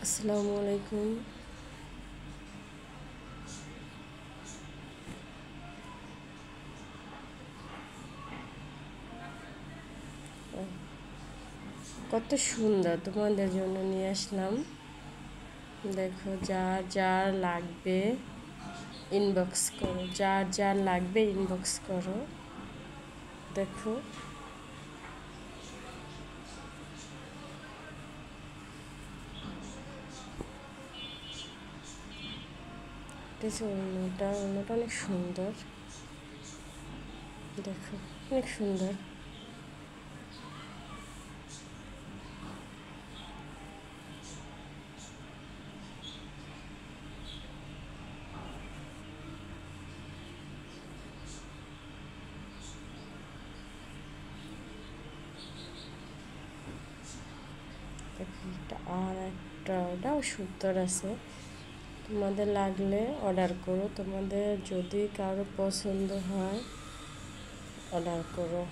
আসসালামু আলাইকুম। কত সুন্দর তোমাদের জন্য নিয়ে আসলাম। দেখো, যার যার লাগবে ইনবক্স করো, যার যার লাগবে ইনবক্স করো। দেখো, অন্যটা অনেক সুন্দর। দেখো, অনেক সুন্দর। দেখো, আর একটা ওটাও সুন্দর আছে। তোমাদের লাগলে অর্ডার করো, তোমাদের যদি কারো পছন্দ হয় অর্ডার করো।